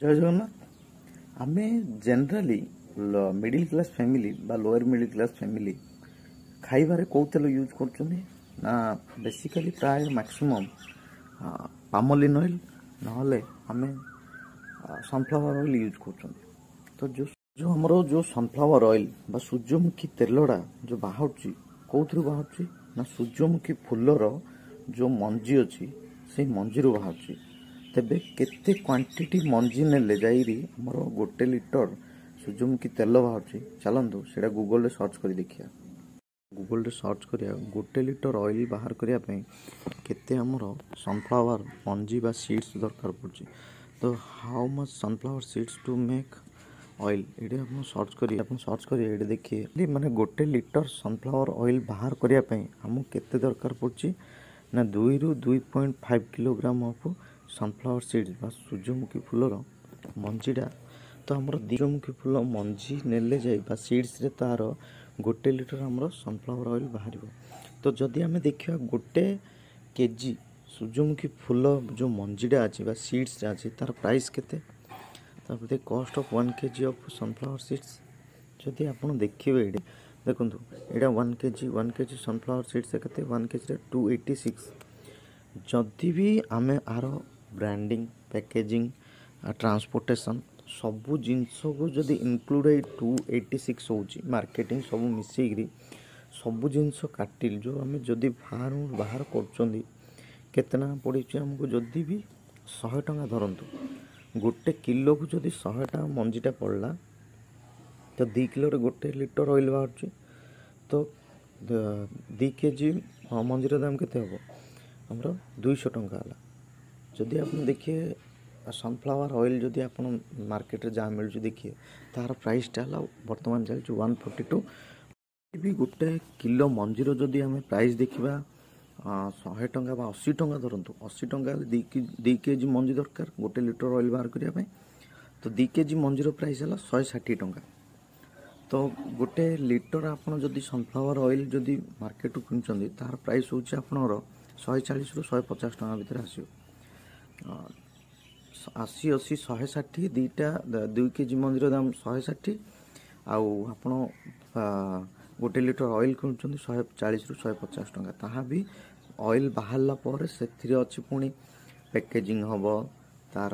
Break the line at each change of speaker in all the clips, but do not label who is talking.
जय जगन्नाथ आमे generally middle class family बा लोअर मिडिल क्लास फैमिली खाइबारे कौ तेल यूज करछनी ना बेसिकली प्राय मैक्सिमम पामोलिन ऑयल नहले आमे सनफ्लावर ऑयल यूज करछनी। तो जो जो हमरो जो सनफ्लावर ऑयल बा सूर्यमुखी तेलडा जो बाहरची कौथरु बाहरची ना सूर्यमुखी फुलर जो मंजी अछि से मंजी रो बाहरची। तेबे केते क्वांटिटी मंजी नेले जाइरी हमर गोटे लिटर सूर्यमुखी तेल बाहरची चलंतु सेटा गूगल रे सर्च करी देखिया। गूगल रे सर्च करिया गोटे लिटर ऑयल बाहर करिया पे केते हमर सनफ्लावर मंजी बा सीड्स दरकार पड़ची। तो how much sunflower seeds to make oil एडे हम सर्च करी एडे देखिए माने गोटे लिटर सनफ्लावर ऑयल बाहर करिया पे हम केते दरकार पड़ची ना 2 रु 2.5 किलोग्राम ऑफ सनफ्लावर सीड्स बा सूर्यमुखी फुलर मंजीटा। तो हमर सूर्यमुखी फुल मंजी नेले जाई बा सीड्स रे तार गोटे लिटर हमर सनफ्लावर ऑयल बाहर। तो जदि आमे देखिया गोटे केजी सूर्यमुखी फुल जो मंजीटा अछि बा सीड्स अछि तार प्राइस केते तापर cost of 1 KG of sunflower seeds जदि आपण देखिबे एडी देखंतु एडा 1 केजी सनफ्लावर सीड्स केते 1 केजी रे 286। जदि भी आमे आरो ब्रांडिंग पैकेजिंग ट्रांसपोर्टेशन सबु जिंस को जदि इंक्लूड 286 होची मार्केटिंग सब मिसेग्री सबु जिंस काटिल जो आमे जदि बाहर करचंदी केतना पड़ी हमको जदि भी 100 टका धरंतु गोटे किलो को जदि 100 टका मंजीटा पड़ला तो 2 किलो रे गोटे लिटर ऑयल बाहरची। तो 2 केजी मंजीर दाम केते हबो हमरो 200 टका हला। जदि आप देखिए सनफ्लावर ऑयल जदि आप मार्केट रे जहाँ मिलू देखिए तार प्राइस टा बर्तमान चलती 142 भी गोटे किलो मंजीर जदि आम प्राइस देखा 100 टका 80 टका धरतु 80 टका 2 केजी मंजी दरकार गोटे लिटर ऑयल बाहर करने। तो 2 केजी मंजीर प्राइस है 160 टका। तो गोटे लिटर आपड़ जदि सनफ्लावर ऑयल जदि मार्केट किनुचंदी तार प्राइस होची आपनर 140 रु 150 टका भीतर आसियो। 80 160 दुईटा 2 केजी मंजीर दाम 160 आउ आपण गोटे लिटर ऑयल किनुचंदी 140 रु 150 टका। ताहा भी ऑयल बाहरला पर से अच्छी पुणी पैकेजिंग हम तार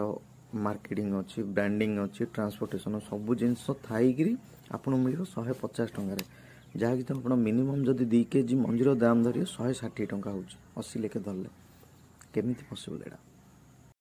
मार्केटिंग अच्छी ब्रांडिंग अच्छी ट्रांसपोर्टेशन सब जिनस थी आपन मिल 150 टकर जहाँकि तो आप मिनिमम जदि 2 केजी मंजीर दाम धरिए 160 टका हो 80 लेखे धरले केमी पसिबल एटा।